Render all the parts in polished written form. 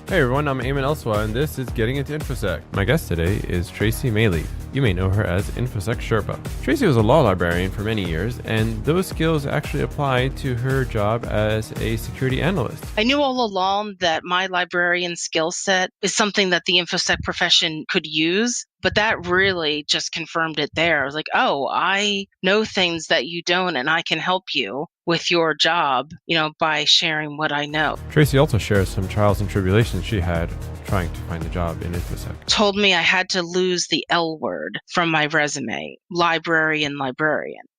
Hey everyone, I'm Eamon Elswa, and this is Getting into Infosec. My guest today is Tracy Maleeff. You may know her as InfosecSherpa. Tracy was a law librarian for many years, and those skills actually apply to her job as a security analyst. I knew all along that my librarian skill set is something that the Infosec profession could use, but that really just confirmed it there. I was like, oh, I know things that you don't, and I can help you with your job, by sharing what I know. Tracy also shares some trials and tribulations she had trying to find a job in Infosec. Told me I had to lose the L word from my resume, librarian.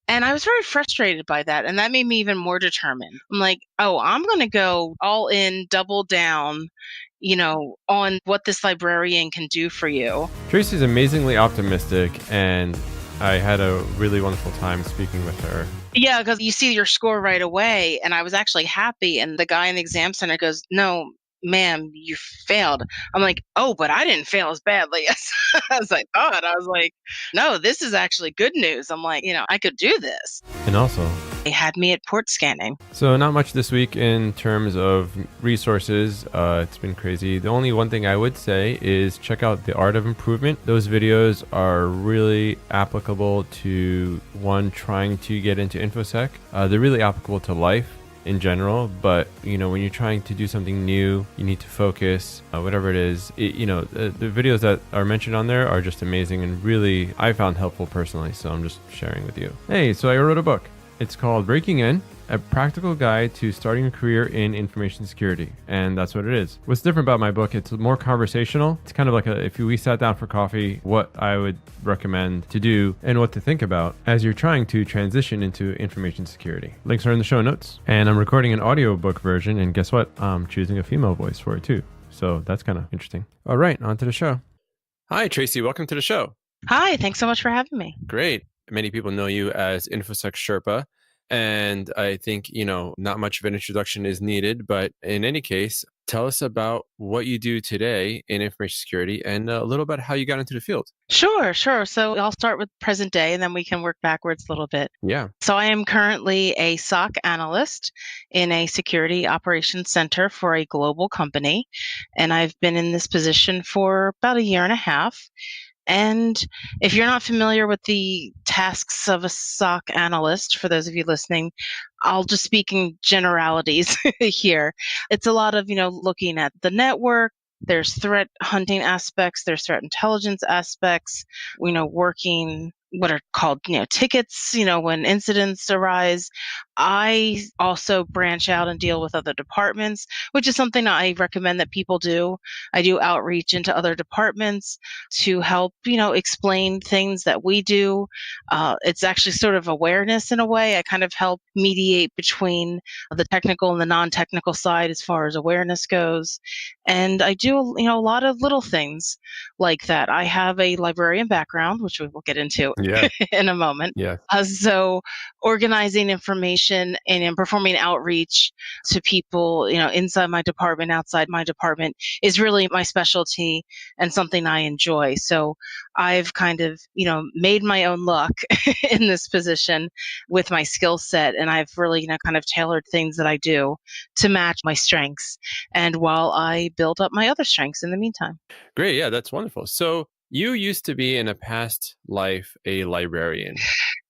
And I was very frustrated by that. And that made me even more determined. I'm like, oh, I'm going to go all in, double down, on what this librarian can do for you. Tracy's amazingly optimistic, and I had a really wonderful time speaking with her. Yeah, because you see your score right away. And I was actually happy. And the guy in the exam center goes, no, ma'am, you failed. I'm like, oh, but I didn't fail as badly as I thought. I was like, no, this is actually good news. I'm like, I could do this. And also, they had me at port scanning. So not much this week in terms of resources. It's been crazy. The only one thing I would say is check out The Art of Improvement. Those videos are really applicable to one trying to get into InfoSec. They're really applicable to life in general, but when you're trying to do something new, you need to focus, whatever it is. The videos that are mentioned on there are just amazing and really I found helpful personally, so I'm just sharing with you. Hey, so I wrote a book. It's called Breaking In, a practical guide to starting a career in information security. And that's what it is. What's different about my book, it's more conversational. It's kind of like if we sat down for coffee, what I would recommend to do and what to think about as you're trying to transition into information security. Links are in the show notes. And I'm recording an audiobook version, and guess what? I'm choosing a female voice for it too. So that's kind of interesting. All right, on to the show. Hi, Tracy. Welcome to the show. Hi, thanks so much for having me. Great. Many people know you as InfosecSherpa, and I think, not much of an introduction is needed, but in any case, tell us about what you do today in information security and a little bit how you got into the field. Sure. So I'll start with present day and then we can work backwards a little bit. Yeah. So I am currently a SOC analyst in a security operations center for a global company, and I've been in this position for about a year and a half. And if you're not familiar with the tasks of a SOC analyst, for those of you listening, I'll just speak in generalities here. It's a lot of, looking at the network. There's threat hunting aspects. There's threat intelligence aspects, working what are called, tickets, when incidents arise. I also branch out and deal with other departments, which is something I recommend that people do. I do outreach into other departments to help, explain things that we do. It's actually sort of awareness in a way. I kind of help mediate between the technical and the non-technical side as far as awareness goes. And I do, a lot of little things like that. I have a librarian background, which we will get into in a moment. Yeah. So organizing information and performing outreach to people, inside my department, outside my department is really my specialty and something I enjoy. So I've kind of, made my own luck in this position with my skill set. And I've really, kind of tailored things that I do to match my strengths. And while I build up my other strengths in the meantime. Great. Yeah, that's wonderful. So you used to be in a past life a librarian.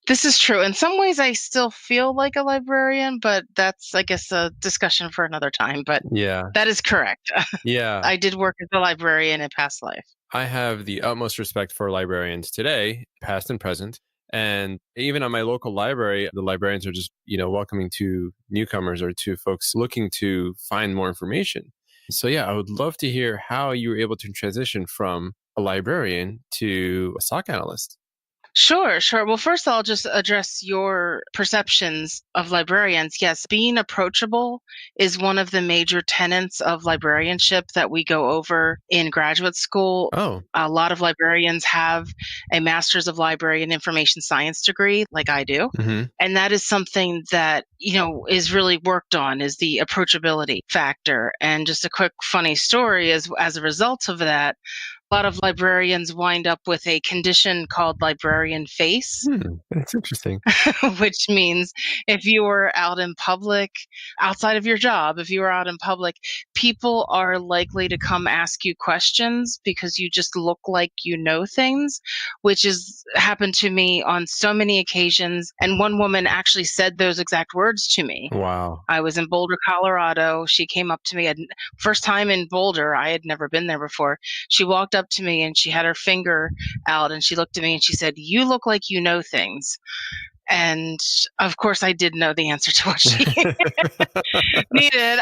This is true. In some ways, I still feel like a librarian, but that's, I guess, a discussion for another time. But yeah, that is correct. Yeah. I did work as a librarian in past life. I have the utmost respect for librarians today, past and present. And even at my local library, the librarians are just, welcoming to newcomers or to folks looking to find more information. So yeah, I would love to hear how you were able to transition from a librarian to a SOC analyst. Sure. Well, first I'll just address your perceptions of librarians. Yes, being approachable is one of the major tenets of librarianship that we go over in graduate school. Oh. A lot of librarians have a Master's of Library and Information Science degree, like I do. Mm-hmm. And that is something that, is really worked on, is the approachability factor. And just a quick funny story is, as a result of that, a lot of librarians wind up with a condition called Librarian Face. That's interesting. Which means if you were out in public, outside of your job, if you were out in public, people are likely to come ask you questions because you just look like you know things, which has happened to me on so many occasions. And one woman actually said those exact words to me. Wow. I was in Boulder, Colorado. She came up to me. First time in Boulder. I had never been there before. She walked up to me and she had her finger out and she looked at me and she said, "You look like you know things." And of course, I did know the answer to what she needed.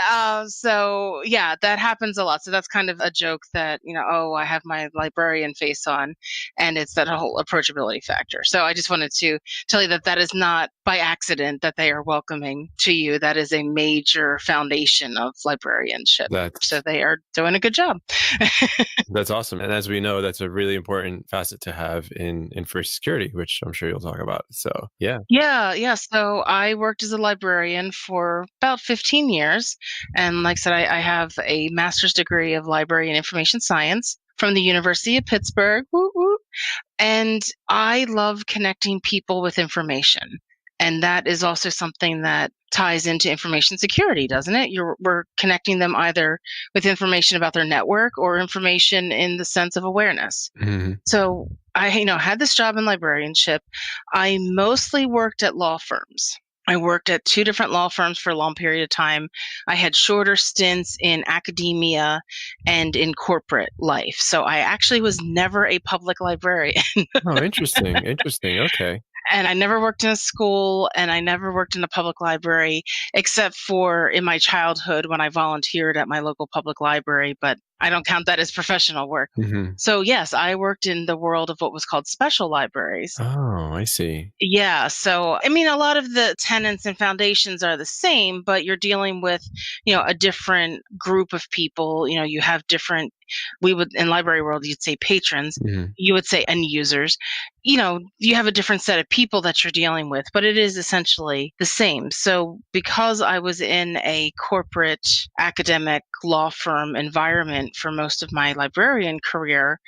So yeah, that happens a lot. So that's kind of a joke that, oh, I have my librarian face on, and it's that whole approachability factor. So I just wanted to tell you that that is not by accident that they are welcoming to you. That is a major foundation of librarianship. So That's they are doing a good job. that's awesome. And as we know, that's a really important facet to have in first security, which I'm sure you'll talk about. So yeah. Yeah. So I worked as a librarian for about 15 years. And like I said, I have a master's degree of library and information science from the University of Pittsburgh. Woo, woo. And I love connecting people with information. And that is also something that ties into information security, doesn't it? We're connecting them either with information about their network or information in the sense of awareness. Mhm. So I, had this job in librarianship. I mostly worked at law firms. I worked at 2 different law firms for a long period of time. I had shorter stints in academia and in corporate life. So I actually was never a public librarian. Oh, interesting. Interesting. Okay. And I never worked in a school and I never worked in a public library except for in my childhood when I volunteered at my local public library, but I don't count that as professional work. Mhm. So yes, I worked in the world of what was called special libraries. Oh, I see. Yeah. So, I mean, a lot of the tenants and foundations are the same, but you're dealing with, a different group of people. You have different, we would, in library world, you'd say patrons, Mhm. you would say end users. You have a different set of people that you're dealing with, but it is essentially the same. So, because I was in a corporate academic law firm environment for most of my librarian career,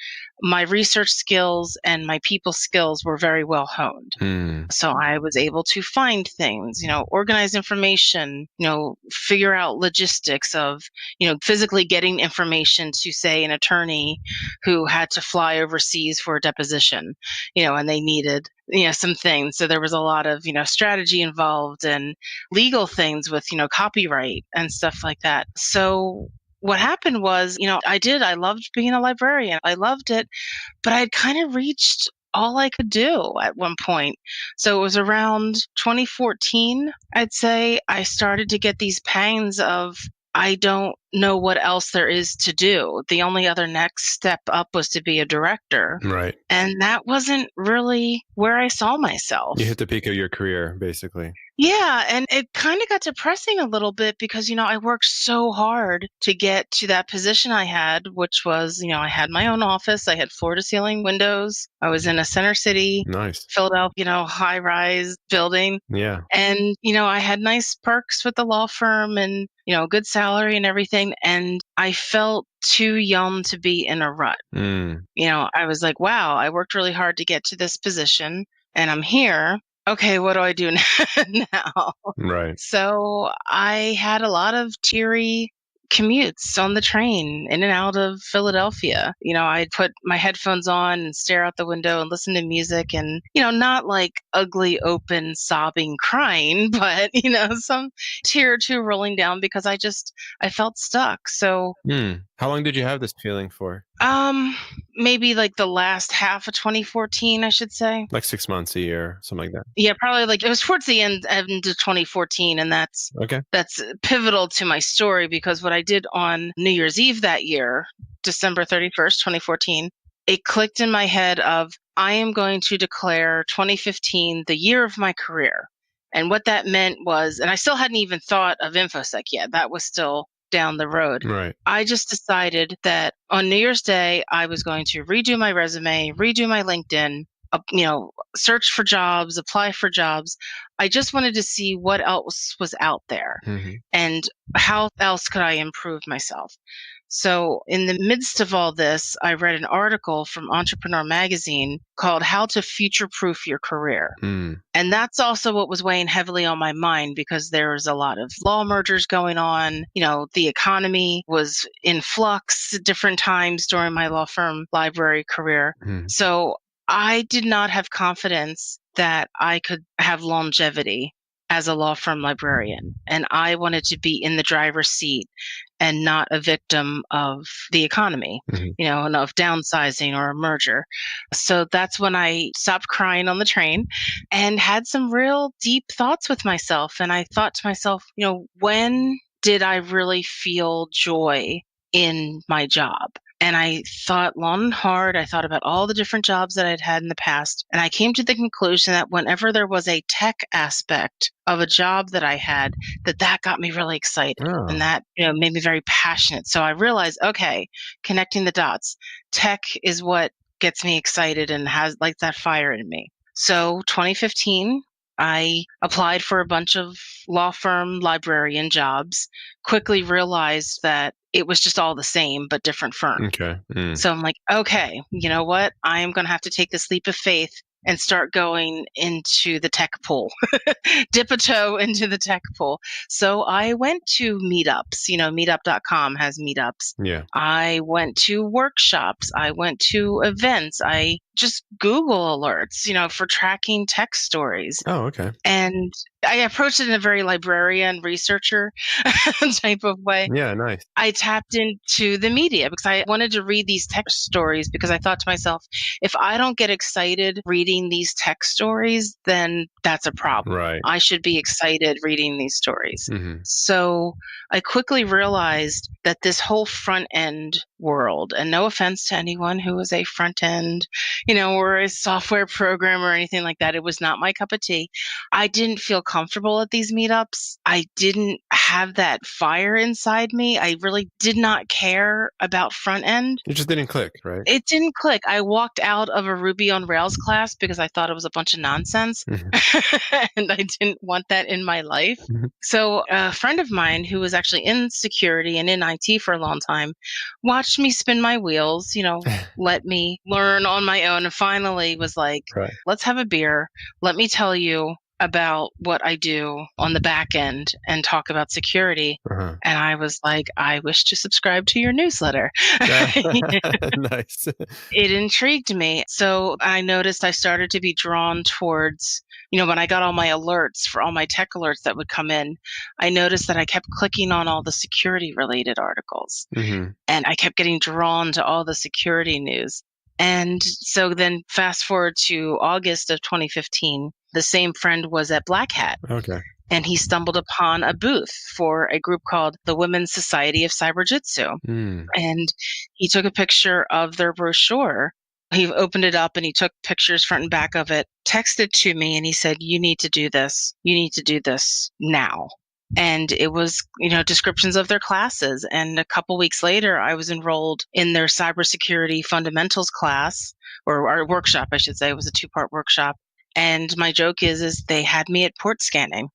my research skills and my people skills were very well honed. Mm. So I was able to find things, organize information, figure out logistics of, physically getting information to, say, an attorney who had to fly overseas for a deposition, and they needed, some things. So there was a lot of, strategy involved and legal things with, copyright and stuff like that. So what happened was, I loved being a librarian. I loved it, but I had kind of reached all I could do at one point. So it was around 2014, I'd say, I started to get these pangs of, I don't know what else there is to do. The only other next step up was to be a director. Right. And that wasn't really where I saw myself. You hit the peak of your career, basically. Yeah, and it kind of got depressing a little bit because, I worked so hard to get to that position I had, which was, I had my own office. I had floor to ceiling windows. I was in a center city, Nice. Philadelphia, high rise building. Yeah. And, I had nice perks with the law firm and, good salary and everything. And I felt too young to be in a rut. Mm. I was like, wow, I worked really hard to get to this position and I'm here. Okay, what do I do now? Right. So I had a lot of teary commutes on the train in and out of Philadelphia. I'd put my headphones on and stare out the window and listen to music and, not like ugly, open, sobbing, crying, but, some tear or two rolling down because I felt stuck. So, How long did you have this feeling for? maybe like the last half of 2014, I should say. Like 6 months, a year, something like that. Yeah, probably like it was towards the end of 2014, and that's Okay. pivotal to my story because what I did on New Year's Eve that year, December 31st, 2014, it clicked in my head of I am going to declare 2015 the year of my career. And what that meant was, and I still hadn't even thought of InfoSec yet. That was still down the road. Right. I just decided that on New Year's Day, I was going to redo my resume, redo my LinkedIn, search for jobs, apply for jobs. I just wanted to see what else was out there Hmm. and how else could I improve myself. So, in the midst of all this, I read an article from Entrepreneur magazine called How to Future Proof Your Career. Mm. And that's also what was weighing heavily on my mind because there was a lot of law mergers going on. The economy was in flux at different times during my law firm library career. Mm. So I did not have confidence that I could have longevity as a law firm librarian. And I wanted to be in the driver's seat and not a victim of the economy, Mhm. and of downsizing or a merger. So that's when I stopped crying on the train and had some real deep thoughts with myself. And I thought to myself, when did I really feel joy in my job? And I thought long and hard. I thought about all the different jobs that I'd had in the past. And I came to the conclusion that whenever there was a tech aspect of a job that I had, that got me really excited and Oh. that, made me very passionate. So I realized, okay, connecting the dots, tech is what gets me excited and has like that fire in me. So 2015, I applied for a bunch of law firm librarian jobs, quickly realized that it was just all the same, but different firm. Okay. Mm. So I'm like, okay, you know what? I am going to have to take this leap of faith and start going into the tech pool, dip a toe into the tech pool. So I went to meetups, meetup.com has meetups. Yeah. I went to workshops. I went to events. I just Google alerts, for tracking tech stories. Oh, okay. And I approached it in a very librarian researcher type of way. Yeah, nice. I tapped into the media because I wanted to read these tech stories because I thought to myself, if I don't get excited reading these tech stories, then that's a problem. Right. I should be excited reading these stories. Mhm. So I quickly realized that this whole front end world, and no offense to anyone who is a front end, or a software programmer or anything like that, it was not my cup of tea. I didn't feel comfortable at these meetups. I didn't have that fire inside me. I really did not care about front end. It just didn't click, right? It didn't click. I walked out of a Ruby on Rails class because I thought it was a bunch of nonsense. Mhm. And I didn't want that in my life. Mhm. So a friend of mine who was actually in security and in IT for a long time watched me spin my wheels, let me learn on my own, and finally was like, Right. let's have a beer. Let me tell you about what I do on the back end and talk about security. Uh-huh. And I was like, I wish to subscribe to your newsletter. Nice. It intrigued me. So I noticed I started to be drawn towards, when I got all my alerts for all my tech alerts that would come in, I noticed that I kept clicking on all the security related articles Mhm. and I kept getting drawn to all the security news. And so then fast forward to August of 2015, the same friend was at Black Hat Okay. and he stumbled upon a booth for a group called the Women's Society of Cyberjitsu. Mm. And he took a picture of their brochure. He opened it up and he took pictures front and back of it, texted to me, and he said, you need to do this. You need to do this now. And it was, descriptions of their classes. And a couple weeks later, I was enrolled in their Cybersecurity Fundamentals class, or our workshop, I should say. It was a 2-part workshop. And my joke is they had me at port scanning.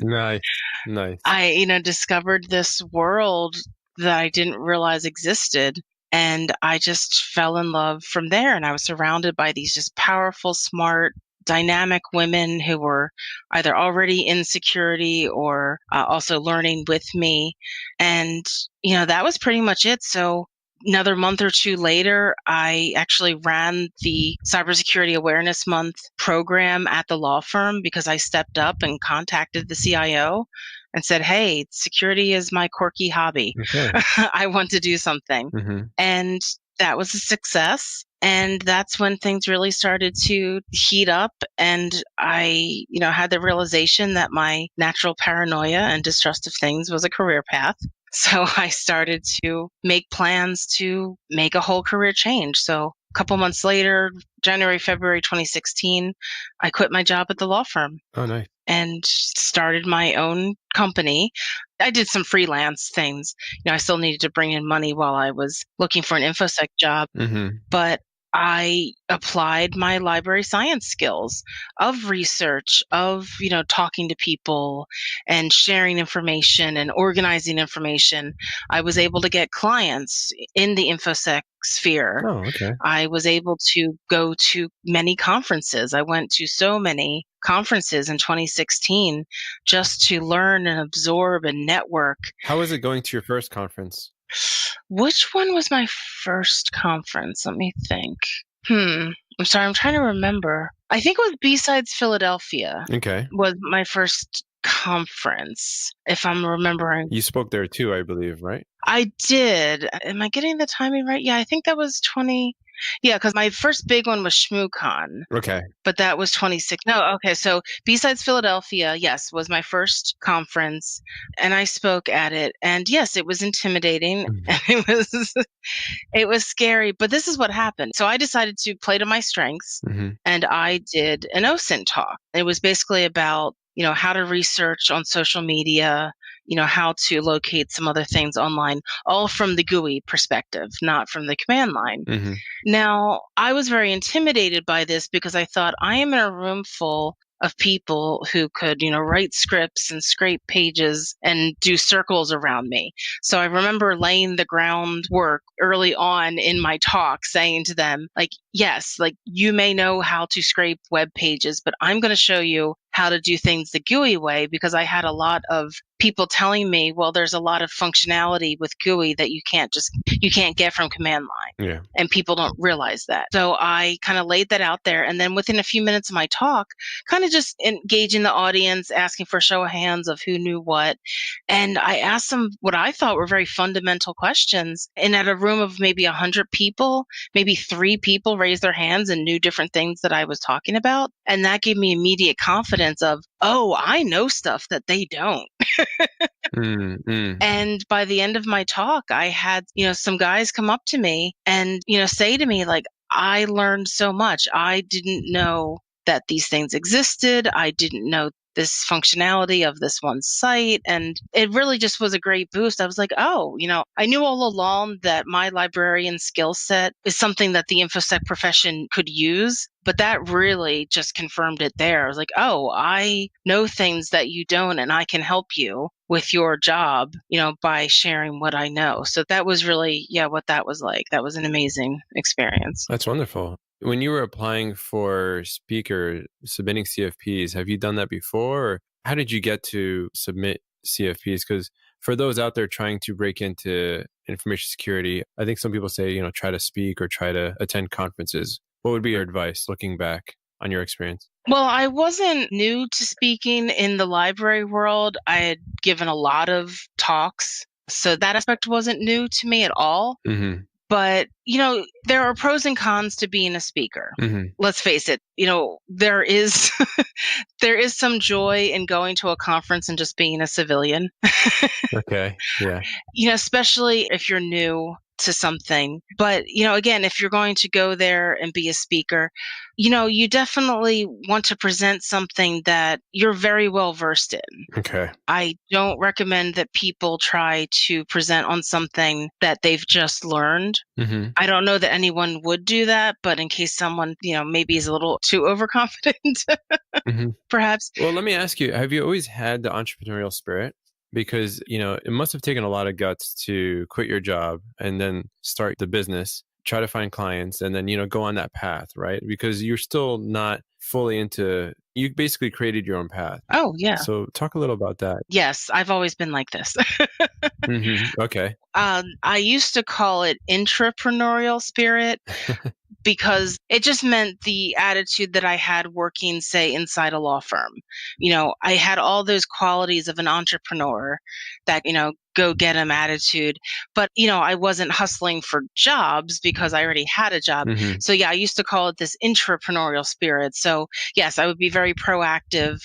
Nice. Nice. I, discovered this world that I didn't realize existed. And I just fell in love from there. And I was surrounded by these just powerful, smart, dynamic women who were either already in security or also learning with me. And, that was pretty much it. So another month or two later, I actually ran the Cybersecurity Awareness Month program at the law firm because I stepped up and contacted the CIO and said, hey, security is my quirky hobby. Okay. I want to do something. Mhm. And that was a success. And that's when things really started to heat up. And I, had the realization that my natural paranoia and distrust of things was a career path. So I started to make plans to make a whole career change. So a couple months later, January, February 2016, I quit my job at the law firm Oh, nice. and started my own company. I did some freelance things. I still needed to bring in money while I was looking for an Infosec job, Mhm. but I applied my library science skills of research, of, talking to people and sharing information and organizing information. I was able to get clients in the InfoSec sphere. Oh, okay. I was able to go to many conferences. I went to so many conferences in 2016 just to learn and absorb and network. How was it going to your first conference? Which one was my first conference? Let me think. I'm sorry, I'm trying to remember. I think it was B-Sides Philadelphia Okay. was my first conference, if I'm remembering. You spoke there too, I believe, right? I did. Am I getting the timing right? Yeah, I think that was 20. Yeah, because my first big one was ShmooCon, Okay. but that was 26. No, okay. So B-Sides Philadelphia, yes, was my first conference, and I spoke at it. And yes, it was intimidating, and it was scary. But this is what happened. So I decided to play to my strengths, Mm-hmm. and I did an OSINT talk. It was basically about how to research on social media, how to locate some other things online, all from the GUI perspective, not from the command line. Mm-hmm. Now, I was very intimidated by this because I thought I am in a room full of people who could, write scripts and scrape pages and do circles around me. So I remember laying the groundwork early on in my talk, saying to them, like, yes, like you may know how to scrape web pages, but I'm going to show you how to do things the GUI way, because I had a lot of people telling me, well, there's a lot of functionality with GUI that you can't get from command line. Yeah. And people don't realize that. So I kind of laid that out there. And then within a few minutes of my talk, kind of just engaging the audience, asking for a show of hands of who knew what. And I asked them what I thought were very fundamental questions. And at a room of maybe 100 people, maybe 3 people raised their hands and knew different things that I was talking about. And that gave me immediate confidence of, oh, I know stuff that they don't. Mm-hmm. And by the end of my talk, I had, some guys come up to me and, say to me, like, I learned so much. I didn't know that these things existed. I didn't know this functionality of this one site. And it really just was a great boost. I was like, oh, I knew all along that my librarian skill set is something that the InfoSec profession could use. But that really just confirmed it there. I was like, oh, I know things that you don't, and I can help you with your job, by sharing what I know. So that was really, what that was like. That was an amazing experience. That's wonderful. When you were applying for speaker, submitting CFPs, have you done that before? Or how did you get to submit CFPs? Because for those out there trying to break into information security, I think some people say, try to speak or try to attend conferences. What would be your advice looking back on your experience? Well, I wasn't new to speaking in the library world. I had given a lot of talks, so that aspect wasn't new to me at all. Mm-hmm. But, there are pros and cons to being a speaker. Mm-hmm. Let's face it, there is there is some joy in going to a conference and just being a civilian. Okay. Yeah. Especially if you're new to something. But, again, if you're going to go there and be a speaker, you definitely want to present something that you're very well versed in. Okay. I don't recommend that people try to present on something that they've just learned. Mm-hmm. I don't know that anyone would do that, but in case someone, maybe is a little too overconfident, Mm-hmm. perhaps. Well, let me ask you, have you always had the entrepreneurial spirit? Because, it must have taken a lot of guts to quit your job and then start the business, try to find clients, and then, go on that path, right? Because you're still not fully you basically created your own path. Oh, yeah. So talk a little about that. Yes, I've always been like this. Mm-hmm. Okay. I used to call it entrepreneurial spirit because it just meant the attitude that I had working, say, inside a law firm. I had all those qualities of an entrepreneur, that, go get 'em attitude. But, I wasn't hustling for jobs because I already had a job. Mm-hmm. So, yeah, I used to call it this entrepreneurial spirit. So, yes, I would be very proactive,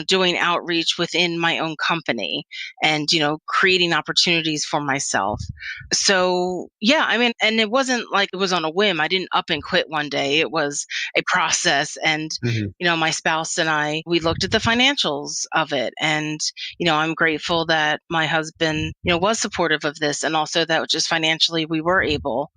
doing outreach within my own company and, creating opportunities for myself. So, yeah, I mean, and it wasn't like it was on a whim. I didn't up and quit one day. It was a process. And, Hmm. my spouse and I, we looked at the financials of it. And, I'm grateful that my husband, was supportive of this. And also that just financially we were able,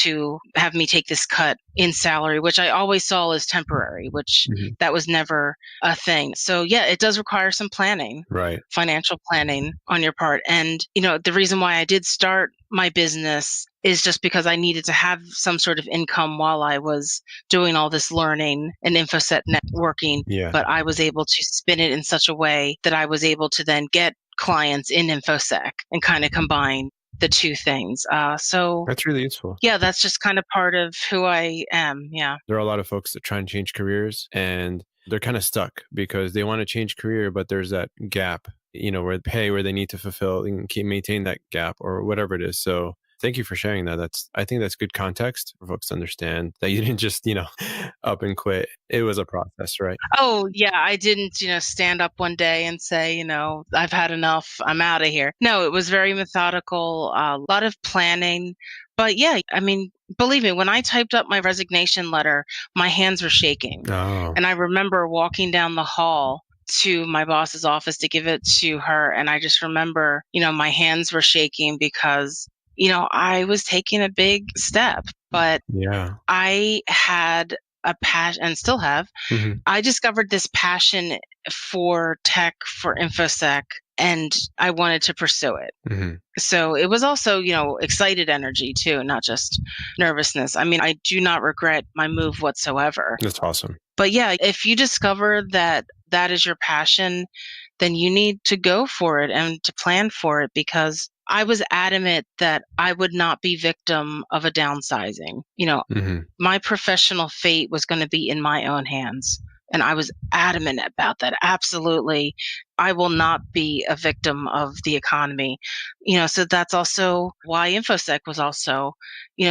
to have me take this cut in salary, which I always saw as temporary, which Hmm. that was never a thing. So yeah, it does require some planning, Right. financial planning on your part. And, the reason why I did start my business is just because I needed to have some sort of income while I was doing all this learning and Infosec networking. Yeah. But I was able to spin it in such a way that I was able to then get clients in Infosec and kind of combine the two things. So That's really useful. yeah, that's just kind of part of who I am. Yeah. There are a lot of folks that try and change careers and they're kind of stuck because they want to change career, but there's that gap, where they need to fulfill and maintain that gap or whatever it is. So thank you for sharing that. I think that's good context for folks to understand that you didn't just, up and quit. It was a process, right? Oh, yeah. I didn't, stand up one day and say, I've had enough. I'm out of here. No, it was very methodical, a lot of planning. But yeah, I mean, believe me, when I typed up my resignation letter, my hands were shaking. Oh, And I remember walking down the hall to my boss's office to give it to her. And I just remember, my hands were shaking because, I was taking a big step, but yeah. I had a passion and still have. Hmm. I discovered this passion for tech, for InfoSec, and I wanted to pursue it. Hmm. So it was also, excited energy too, not just nervousness. I mean, I do not regret my move whatsoever. That's awesome. But yeah, if you discover that that is your passion, then you need to go for it and to plan for it, because I was adamant that I would not be victim of a downsizing. Hmm. My professional fate was going to be in my own hands. And I was adamant about that. Absolutely. I will not be a victim of the economy. So that's also why InfoSec was also,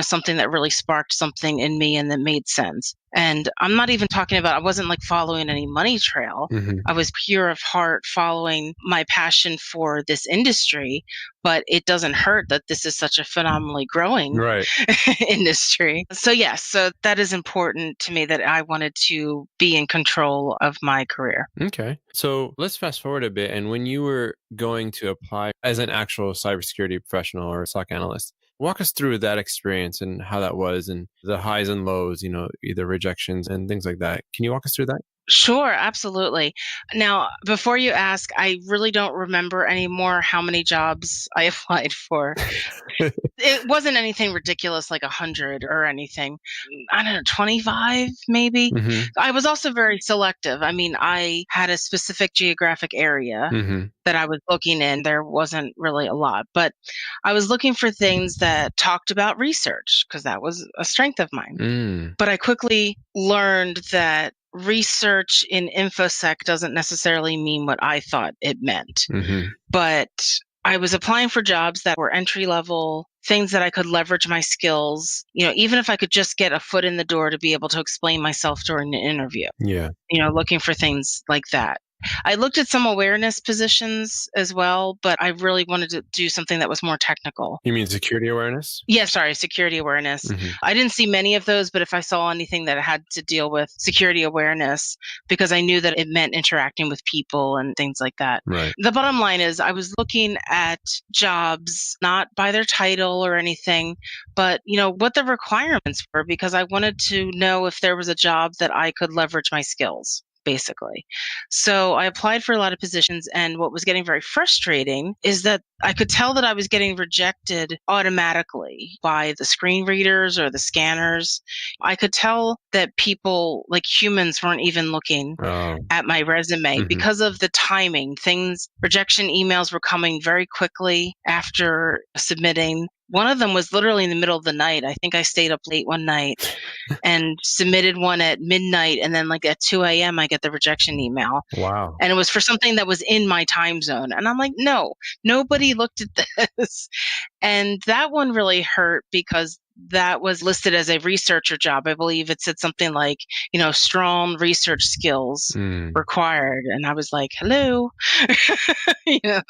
something that really sparked something in me and that made sense. And I'm not even talking about, I wasn't like following any money trail. Hmm. I was pure of heart following my passion for this industry, but it doesn't hurt that this is such a phenomenally growing Right. industry. So yes, so that is important to me, that I wanted to be in control of my career. Okay. So let's fast forward a bit. And when you were going to apply as an actual cybersecurity professional or SOC analyst, walk us through that experience and how that was and the highs and lows, either rejections and things like that. Can you walk us through that? Sure, absolutely. Now, before you ask, I really don't remember anymore how many jobs I applied for. It wasn't anything ridiculous like 100 or anything. I don't know, 25 maybe. Hmm. I was also very selective. I mean, I had a specific geographic area Hmm. that I was looking in. There wasn't really a lot, but I was looking for things that talked about research because that was a strength of mine. Mm. But I quickly learned that research in InfoSec doesn't necessarily mean what I thought it meant. Hmm. But I was applying for jobs that were entry level, things that I could leverage my skills, even if I could just get a foot in the door to be able to explain myself during an interview, Yeah. looking for things like that. I looked at some awareness positions as well, but I really wanted to do something that was more technical. You mean security awareness? Yeah, sorry, security awareness. Hmm. I didn't see many of those, but if I saw anything that had to deal with security awareness, because I knew that it meant interacting with people and things like that. Right. The bottom line is I was looking at jobs not by their title or anything, but what the requirements were, because I wanted to know if there was a job that I could leverage my skills, basically. So I applied for a lot of positions, and what was getting very frustrating is that I could tell that I was getting rejected automatically by the screen readers or the scanners. I could tell that people, like humans, weren't even looking Oh. at my resume Hmm. because of the timing. Rejection emails were coming very quickly after submitting. One of them was literally in the middle of the night. I think I stayed up late one night and submitted one at midnight. And then like at 2 a.m., I get the rejection email. Wow. And it was for something that was in my time zone. And I'm like, no, nobody looked at this. And that one really hurt because that was listed as a researcher job. I believe it said something like, strong research skills required. And I was like, hello,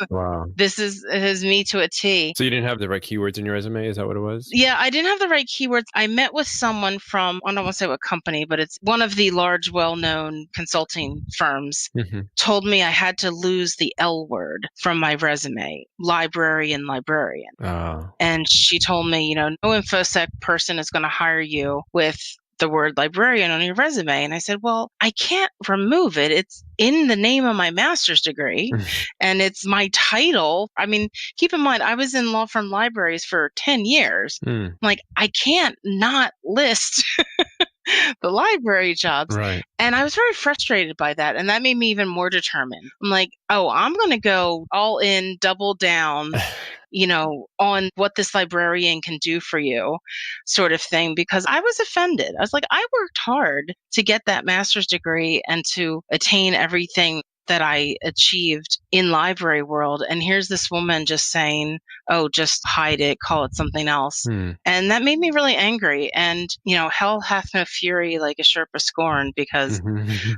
Wow. this is me to a T. So you didn't have the right keywords in your resume? Is that what it was? Yeah, I didn't have the right keywords. I met with someone from, I don't want to say what company, but it's one of the large, well-known consulting firms, told me I had to lose the L word from my resume, librarian. Oh. And she told me, no InfoSec person is going to hire you with the word librarian on your resume. And I said, well, I can't remove it. It's in the name of my master's degree and it's my title. I mean, keep in mind, I was in law firm libraries for 10 years. Like, I can't not list the library jobs. Right. And I was very frustrated by that. And that made me even more determined. I'm like, oh, I'm going to go all in, double down, on what this librarian can do for you, sort of thing, because I was offended. I was like, I worked hard to get that master's degree and to attain everything that I achieved in library world. And here's this woman just saying, oh, just hide it, call it something else. And that made me really angry. And, hell hath no fury like a Sherpa scorn, because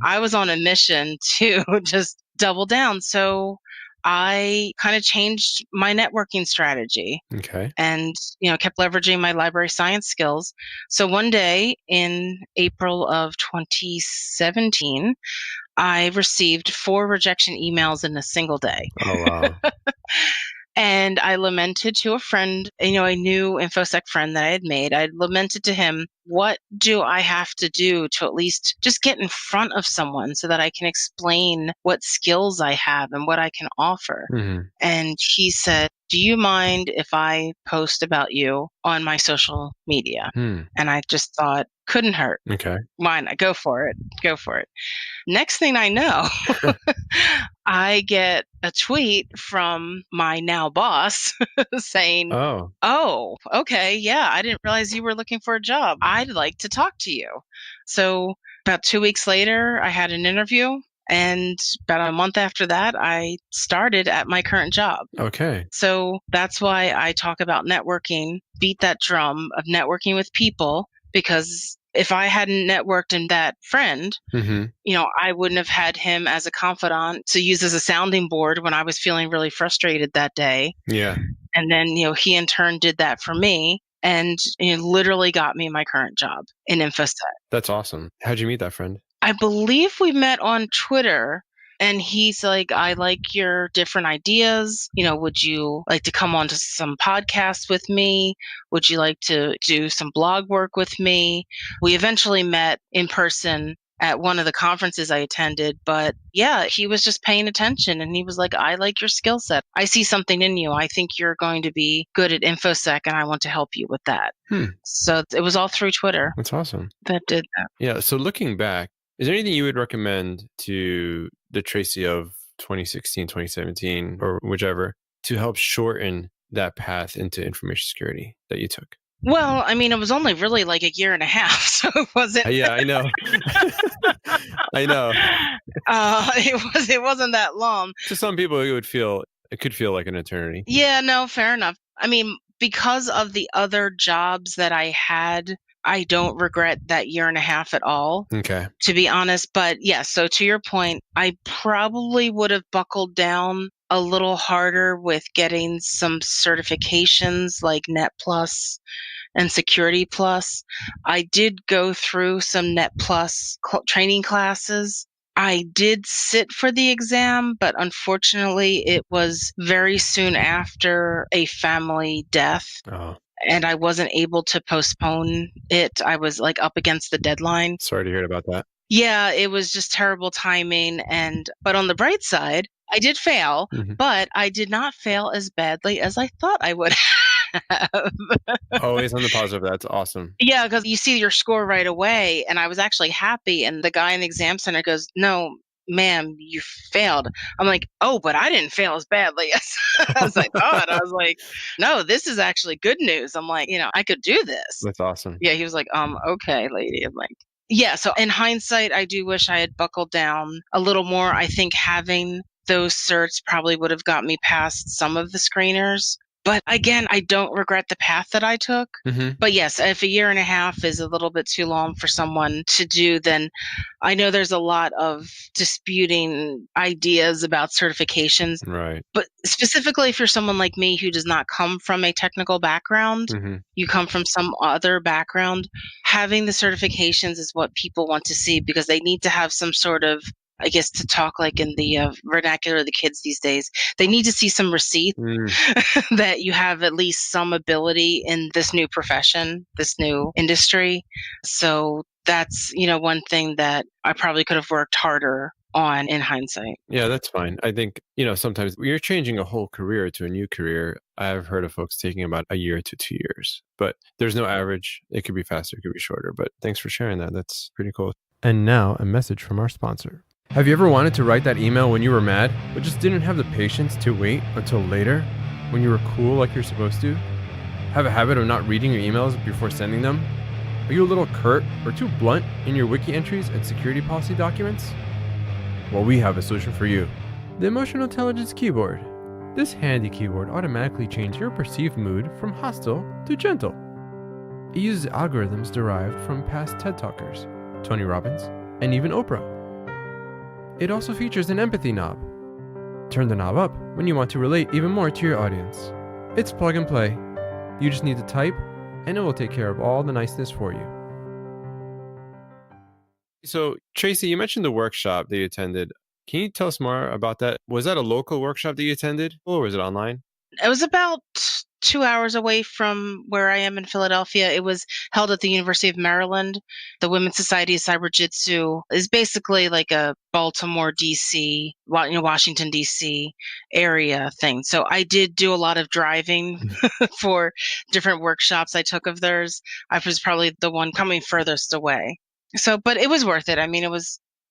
I was on a mission to just double down. So I kind of changed my networking strategy. Okay. And, kept leveraging my library science skills. So one day in April of 2017, I received 4 rejection emails in a single day. Oh, wow. And I lamented to a friend, a new InfoSec friend that I had made. I lamented to him, what do I have to do to at least just get in front of someone so that I can explain what skills I have and what I can offer? And he said, do you mind if I post about you on my social media? And I just thought, couldn't hurt. Okay. Why not? Go for it. Go for it. Next thing I know, I get a tweet from my now boss saying, oh, okay, yeah, I didn't realize you were looking for a job. I'd like to talk to you. So about 2 weeks later, I had an interview. And about a month after that, I started at my current job. Okay. So that's why I talk about networking, beat that drum of networking with people, because if I hadn't networked in that friend, I wouldn't have had him as a confidant to use as a sounding board when I was feeling really frustrated that day. Yeah. And then, he in turn did that for me and literally got me my current job in Infosec. That's awesome. How'd you meet that friend? I believe we met on Twitter. And he's like, I like your different ideas. Would you like to come on to some podcasts with me? Would you like to do some blog work with me? We eventually met in person at one of the conferences I attended. But yeah, he was just paying attention. And he was like, I like your skill set. I see something in you. I think you're going to be good at InfoSec and I want to help you with that. So it was all through Twitter. That's awesome. That did that. Yeah. So looking back, is there anything you would recommend to the Tracy of 2016, 2017, or whichever, to help shorten that path into information security that you took? Well, I mean, it was only really like a year and a half, so it wasn't. Yeah, I know. I know. It wasn't that long. To some people, it could feel like an eternity. Yeah, no, fair enough. I mean, because of the other jobs that I had, I don't regret that year and a half at all. Okay. To be honest. But yeah, so to your point, I probably would have buckled down a little harder with getting some certifications like Net Plus and Security Plus. I did go through some Net Plus training classes. I did sit for the exam, but unfortunately, it was very soon after a family death. And I wasn't able to postpone it. I was like up against the deadline. Sorry to hear about that. Yeah, it was just terrible timing. But on the bright side, I did fail, but I did not fail as badly as I thought I would have. Always on the positive. That's awesome. Yeah, because you see your score right away. And I was actually happy. And the guy in the exam center goes, no, ma'am, you failed. I'm like, oh, but I didn't fail as badly as I thought. I was like, no, this is actually good news. I'm like, I could do this. That's awesome. Yeah, he was like, okay, lady. I'm like, yeah. So in hindsight, I do wish I had buckled down a little more. I think having those certs probably would have got me past some of the screeners. But again, I don't regret the path that I took. Mm-hmm. But yes, if a year and a half is a little bit too long for someone to do, then I know there's a lot of disputing ideas about certifications. Right. But specifically if you're someone like me who does not come from a technical background, Mm-hmm. you come from some other background, having the certifications is what people want to see because they need to have some sort of, I guess, to talk like in the vernacular of the kids these days, they need to see some receipts Mm. that you have at least some ability in this new profession, this new industry. So that's, one thing that I probably could have worked harder on in hindsight. Yeah, that's fine. I think, sometimes you're changing a whole career to a new career. I've heard of folks taking about a year to 2 years, but there's no average. It could be faster, it could be shorter, but thanks for sharing that. That's pretty cool. And now a message from our sponsor. Have you ever wanted to write that email when you were mad, but just didn't have the patience to wait until later when you were cool like you're supposed to? Have a habit of not reading your emails before sending them? Are you a little curt or too blunt in your wiki entries and security policy documents? Well, we have a solution for you. The Emotional Intelligence Keyboard. This handy keyboard automatically changes your perceived mood from hostile to gentle. It uses algorithms derived from past TED Talkers, Tony Robbins, and even Oprah. It also features an empathy knob. Turn the knob up when you want to relate even more to your audience. It's plug and play. You just need to type, and it will take care of all the niceness for you. So, Tracy, you mentioned the workshop that you attended. Can you tell us more about that? Was that a local workshop that you attended, or was it online? It was about 2 hours away from where I am in Philadelphia. It was held at the University of Maryland. The Women's Society of Cyber Jitsu is basically like a Baltimore, D.C., Washington, D.C. area thing. So I did do a lot of driving for different workshops I took of theirs. I was probably the one coming furthest away. So, but it was worth it. I mean,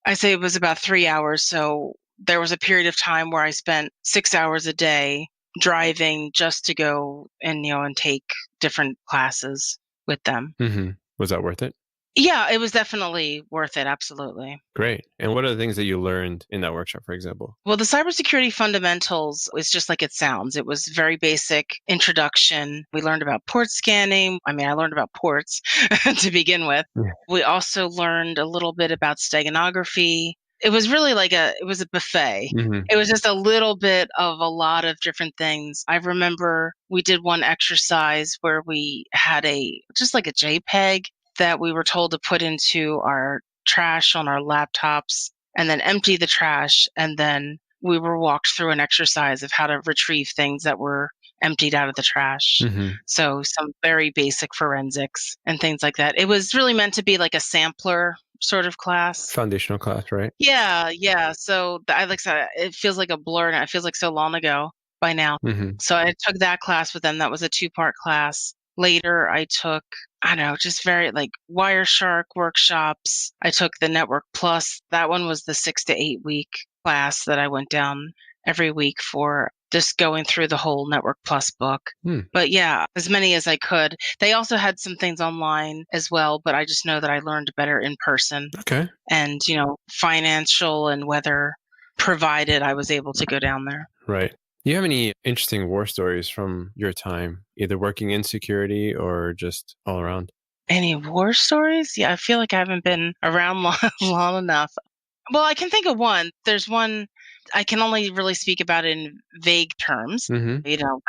I say it was about 3 hours. So there was a period of time where I spent 6 hours a day driving just to go and take different classes with them. Mm-hmm. Was that worth it? Yeah, it was definitely worth it. Absolutely. Great. And what are the things that you learned in that workshop, for example? Well, the Cybersecurity Fundamentals is just like it sounds. It was very basic introduction. We learned about port scanning. I mean, I learned about ports to begin with. Yeah. We also learned a little bit about steganography. It was really it was a buffet. Mm-hmm. It was just a little bit of a lot of different things. I remember we did one exercise where we had just like a JPEG that we were told to put into our trash on our laptops and then empty the trash. And then we were walked through an exercise of how to retrieve things that were emptied out of the trash. Mm-hmm. So some very basic forensics and things like that. It was really meant to be like a sampler sort of class. Foundational class, right? Yeah. So I like said, it feels like a blur now. It feels like so long ago by now. Mm-hmm. So I took that class with them. That was a 2-part class. Later, I took, I don't know, just very like Wireshark workshops. I took the Network Plus. That one was the 6 to 8 week class that I went down every week for just going through the whole Network Plus book. But yeah, as many as I could. They also had some things online as well, but I just know that I learned better in person. Okay. And, financial and weather provided, I was able to go down there. Right. Do you have any interesting war stories from your time, either working in security or just all around? Any war stories? Yeah, I feel like I haven't been around long enough. Well, I can think of one. There's one I can only really speak about in vague terms, Mm-hmm.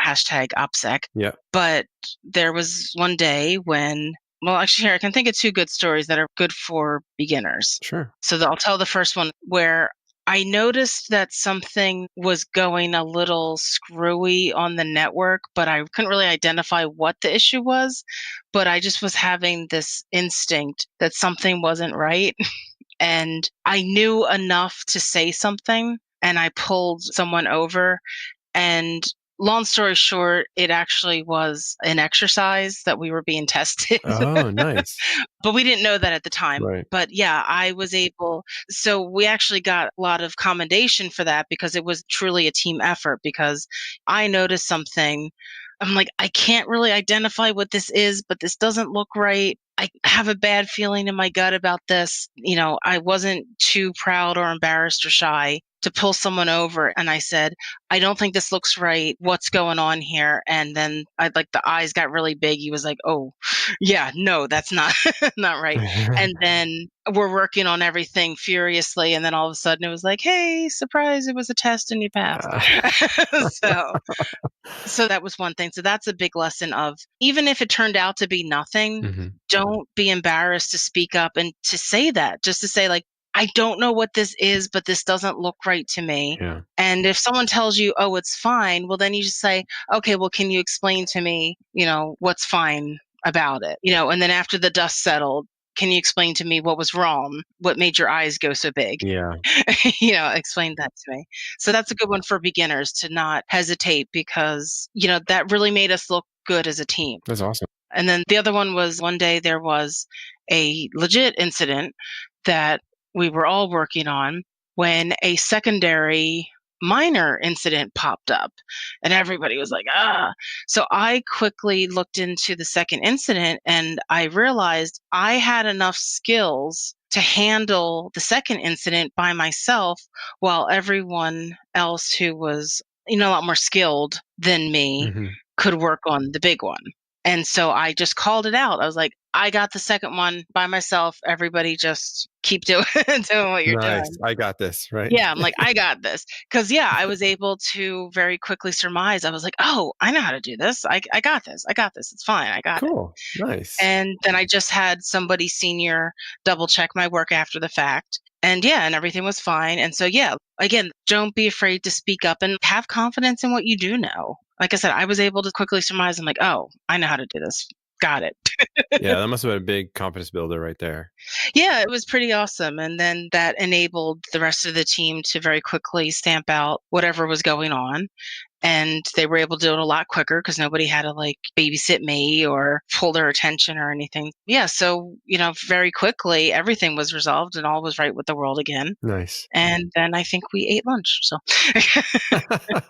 #OPSEC. Yeah. But there was one day when, well, actually, here I can think of 2 good stories that are good for beginners. Sure. So I'll tell the first one where I noticed that something was going a little screwy on the network, but I couldn't really identify what the issue was. But I just was having this instinct that something wasn't right. And I knew enough to say something, and I pulled someone over. And long story short, it actually was an exercise that we were being tested. Oh, nice. But we didn't know that at the time. Right. But yeah, I was able. So we actually got a lot of commendation for that because it was truly a team effort, because I noticed something. I'm like, I can't really identify what this is, but this doesn't look right. I have a bad feeling in my gut about this. I wasn't too proud or embarrassed or shy to pull someone over. And I said, I don't think this looks right. What's going on here? And then the eyes got really big. He was like, oh, yeah, no, that's not, not right. And then we're working on everything furiously. And then all of a sudden it was like, hey, surprise, it was a test and you passed. Uh, So that was one thing. So that's a big lesson of, even if it turned out to be nothing, mhm. don't be embarrassed to speak up and to say that, just to say, like, I don't know what this is, but this doesn't look right to me. Yeah. And if someone tells you, oh, it's fine, well, then you just say, okay, well, can you explain to me, what's fine about it? And then after the dust settled, can you explain to me what was wrong? What made your eyes go so big? Yeah. Explain that to me. So that's a good one for beginners, to not hesitate, because, that really made us look good as a team. That's awesome. And then the other one was, one day there was a legit incident that we were all working on, when a secondary minor incident popped up, and everybody was like, ah. So I quickly looked into the second incident, and I realized I had enough skills to handle the second incident by myself, while everyone else who was, a lot more skilled than me Mhm. could work on the big one. And so I just called it out. I was like, I got the second one by myself. Everybody just keep doing doing what you're Nice. doing. I got this, right? Yeah, I'm like, I got this. Because, yeah, I was able to very quickly surmise. I was like, oh, I know how to do this. I got this. I got this. It's fine. I got it. Cool. Nice. And then I just had somebody senior double check my work after the fact. And yeah, and everything was fine. And so, yeah, again, don't be afraid to speak up and have confidence in what you do know. Like I said, I was able to quickly surmise. I'm like, oh, I know how to do this. Got it. Yeah, that must have been a big confidence builder right there. Yeah, it was pretty awesome. And then that enabled the rest of the team to very quickly stamp out whatever was going on. And they were able to do it a lot quicker, because nobody had to like babysit me or pull their attention or anything. Yeah. So, very quickly, everything was resolved and all was right with the world again. Nice. And then I think we ate lunch. So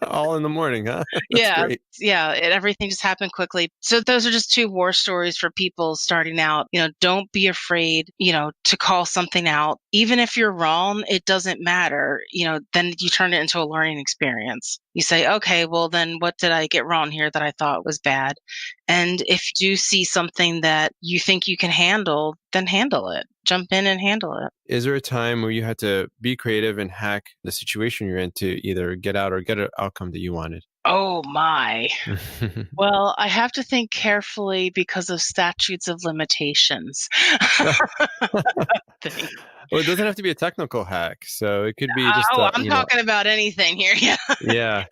All in the morning, huh? That's yeah, great. yeah, everything just happened quickly. So those are just two war stories for people starting out. Don't be afraid, to call something out. Even if you're wrong, it doesn't matter. Then you turn it into a learning experience. You say, okay, well, then what did I get wrong here that I thought was bad? And if you do see something that you think you can handle, then handle it. Jump in and handle it. Is there a time where you had to be creative and hack the situation you're in to either get out or get an outcome that you wanted? Oh my. Well, I have to think carefully because of statutes of limitations. Think. Well, it doesn't have to be a technical hack. So it could be just, Oh, I'm talking about anything here. Yeah. yeah.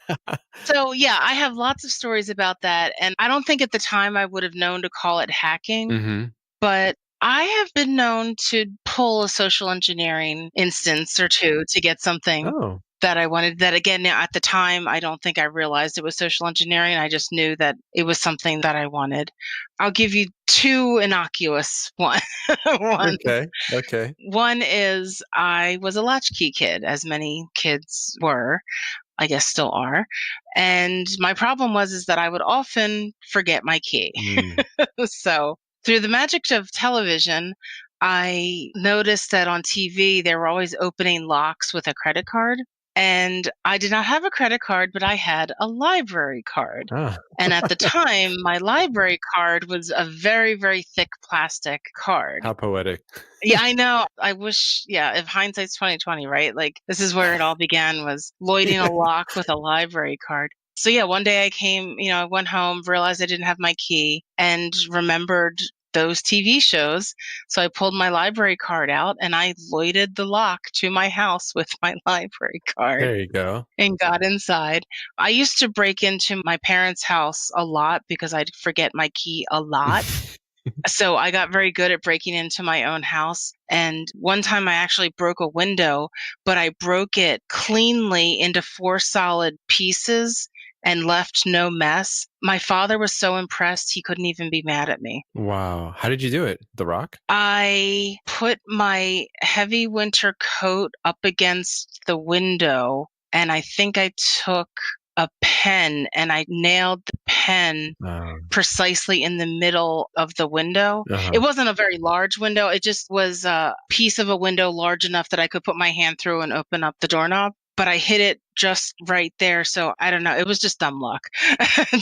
So, yeah, I have lots of stories about that. And I don't think at the time I would have known to call it hacking, Hmm. but I have been known to pull a social engineering instance or two to get something Oh, that I wanted. That, again, at the time, I don't think I realized it was social engineering. I just knew that it was something that I wanted. I'll give you two innocuous ones. okay. Okay. One is, I was a latchkey kid, as many kids were, I guess still are. And my problem is that I would often forget my key. Mm. So through the magic of television, I noticed that on TV, they were always opening locks with a credit card. And I did not have a credit card, but I had a library card. Ah, And at the time, my library card was a very, very thick plastic card. how poetic. Yeah, I know. I wish, yeah, if hindsight's 2020, right? Like, this is where it all began, was lloyding a lock with a library card. So yeah, one day I went home, realized I didn't have my key, and remembered those TV shows. So I pulled my library card out and I lloyded the lock to my house with my library card There you go. and got inside. I used to break into my parents' house a lot because I'd forget my key a lot. So I got very good at breaking into my own house. And one time I actually broke a window, but I broke it cleanly into 4 solid pieces and left no mess. My father was so impressed, he couldn't even be mad at me. Wow. How did you do it? The rock? I put my heavy winter coat up against the window, and I think I took a pen and I nailed the pen pen Oh, precisely in the middle of the window. It uh-huh. wasn't a very large window. It just was a piece of a window large enough that I could put my hand through and open up the doorknob. But I hit it just right there. So I don't know. It was just dumb luck,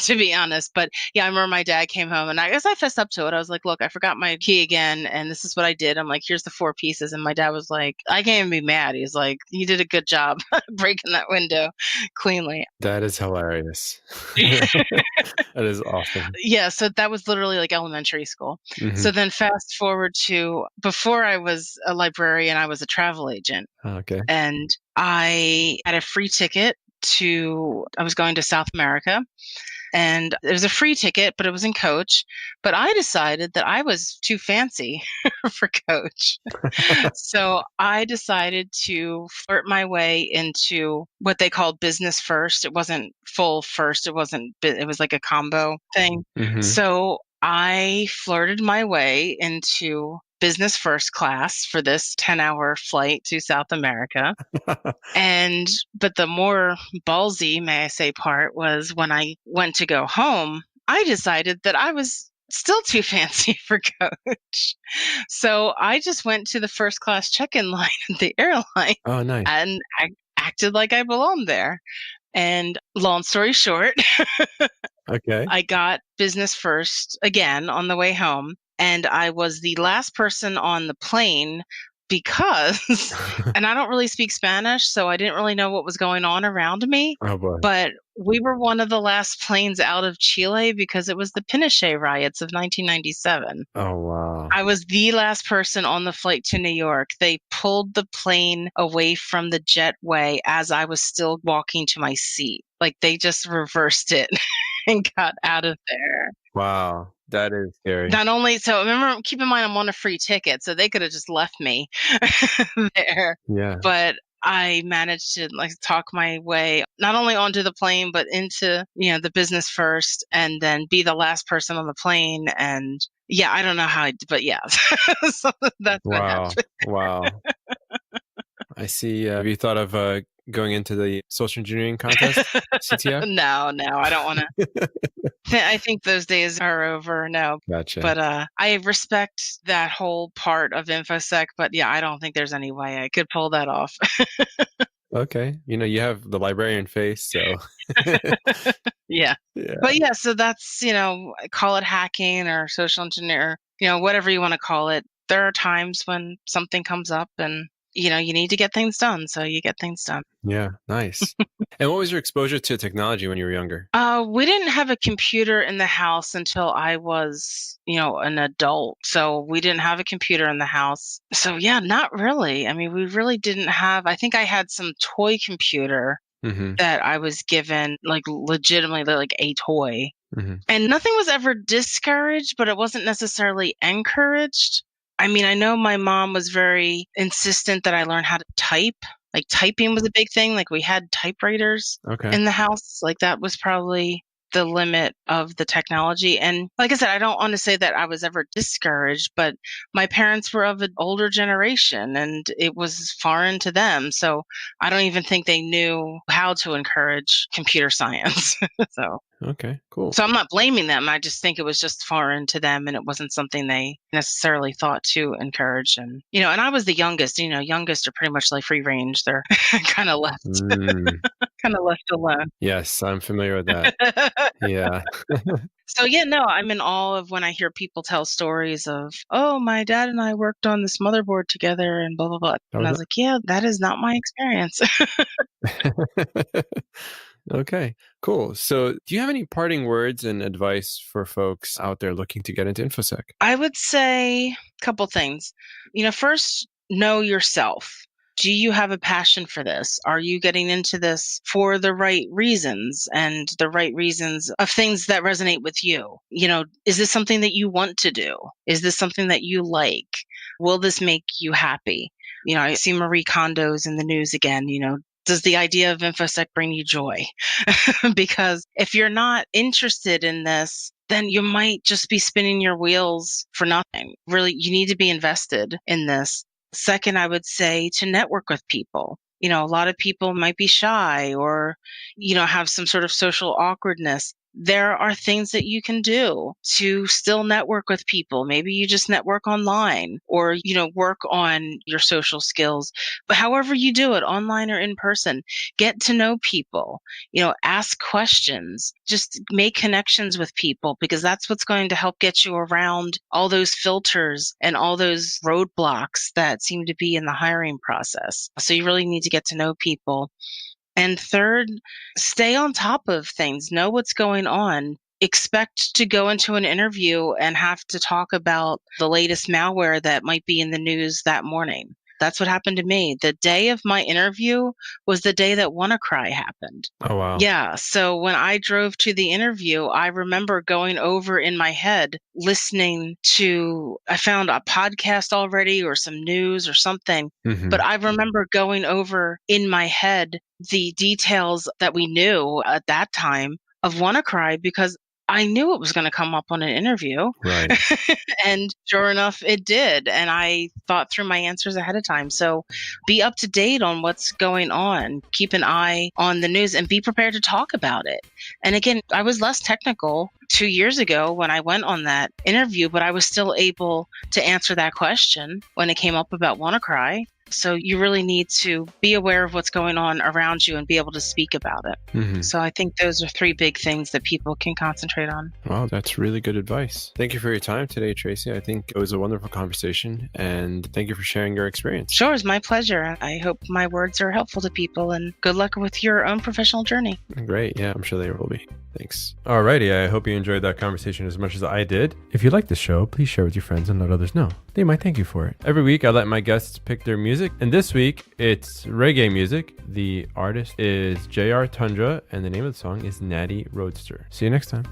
to be honest. But yeah, I remember my dad came home and I guess I fessed up to it. I was like, look, I forgot my key again. And this is what I did. I'm like, here's the 4 pieces. And my dad was like, I can't even be mad. He's like, you did a good job breaking that window cleanly. That is hilarious. That is awesome. Yeah, so that was literally like elementary school. Hmm. So then fast forward to before I was a librarian, I was a travel agent Okay. and I had a free ticket I was going to South America and it was a free ticket, but it was in coach. But I decided that I was too fancy for coach. So I decided to flirt my way into what they called business first. It wasn't full first. It was like a combo thing. Hmm. So I flirted my way into business first class for this 10-hour flight to South America. But the more ballsy, may I say, part was when I went to go home, I decided that I was still too fancy for coach. So I just went to the first class check-in line at the airline Oh, nice. and I acted like I belonged there. And long story short, Okay. I got business first again on the way home. And I was the last person on the plane because, and I don't really speak Spanish, so I didn't really know what was going on around me. Oh boy. But we were one of the last planes out of Chile because it was the Pinochet riots of 1997. Oh wow. I was the last person on the flight to New York. They pulled the plane away from the jetway as I was still walking to my seat. Like they just reversed it and got out of there. Wow. That is scary. Not only so, remember, keep in mind I'm on a free ticket, so they could have just left me there. Yeah. But I managed to like talk my way not only onto the plane, but into the business first, and then be the last person on the plane. And yeah, I don't know how, but yeah, so that's what Wow. happened. Wow. I see. Have you thought of going into the social engineering contest, CTF? No, I don't want to. I think those days are over. No, Gotcha. but I respect that whole part of InfoSec. But yeah, I don't think there's any way I could pull that off. Okay. You have the librarian face, so Yeah. yeah. But yeah, so that's, call it hacking or social engineer, whatever you want to call it. There are times when something comes up and, you need to get things done. So you get things done. Yeah. Nice. And what was your exposure to technology when you were younger? We didn't have a computer in the house until I was, an adult. So we didn't have a computer in the house. So yeah, not really. I mean, we really didn't have, I think I had some toy computer Mm-hmm. that I was given, like legitimately like a toy. Mm-hmm. And nothing was ever discouraged, but it wasn't necessarily encouraged. I mean, I know my mom was very insistent that I learn how to type. Like typing was a big thing. Like we had typewriters Okay. in the house. Like that was probably the limit of the technology. And like I said, I don't want to say that I was ever discouraged, but my parents were of an older generation and it was foreign to them. So I don't even think they knew how to encourage computer science. so Okay. Cool. so I'm not blaming them. I just think it was just foreign to them and it wasn't something they necessarily thought to encourage. And, and I was the youngest, youngest are pretty much like free range. They're kind of left, Mm, kind of left alone. yes, I'm familiar with that. Yeah. So yeah, no, I'm in awe of when I hear people tell stories of, oh, my dad and I worked on this motherboard together and blah, blah, blah. And I was like, yeah, that is not my experience. Okay, cool. So, do you have any parting words and advice for folks out there looking to get into InfoSec? I would say a couple things. First, know yourself. Do you have a passion for this? Are you getting into this for the right reasons and the right reasons of things that resonate with you? Is this something that you want to do? Is this something that you like? Will this make you happy? I see Marie Kondo's in the news again, does the idea of InfoSec bring you joy? Because if you're not interested in this, then you might just be spinning your wheels for nothing. Really, you need to be invested in this. Second, I would say to network with people. A lot of people might be shy or, have some sort of social awkwardness. there are things that you can do to still network with people. Maybe you just network online or, work on your social skills. But however you do it, online or in person, get to know people, ask questions, just make connections with people, because that's what's going to help get you around all those filters and all those roadblocks that seem to be in the hiring process. So you really need to get to know people. And third, stay on top of things, know what's going on. Expect to go into an interview and have to talk about the latest malware that might be in the news that morning. That's what happened to me. The day of my interview was the day that WannaCry happened. Oh, wow. Yeah. So when I drove to the interview, I remember going over in my head, listening to, I found a podcast already or some news or something. Mm-hmm. But I remember going over in my head the details that we knew at that time of WannaCry, because I knew it was going to come up on an interview. Right. And sure enough, it did. And I thought through my answers ahead of time. So be up to date on what's going on. Keep an eye on the news and be prepared to talk about it. And again, I was less technical 2 years ago when I went on that interview, but I was still able to answer that question when it came up about WannaCry. So you really need to be aware of what's going on around you and be able to speak about it. Mm-hmm. So I think those are 3 big things that people can concentrate on. Wow, that's really good advice. Thank you for your time today, Tracy. I think it was a wonderful conversation, and thank you for sharing your experience. Sure, it's my pleasure. I hope my words are helpful to people, and good luck with your own professional journey. Great. Yeah, I'm sure they will be. Thanks. Alrighty, I hope you enjoyed that conversation as much as I did. If you like the show, please share with your friends and let others know. They might thank you for it. Every week, I let my guests pick their music, and this week, it's reggae music. The artist is JR Tundra, and the name of the song is Natty Roadster. See you next time.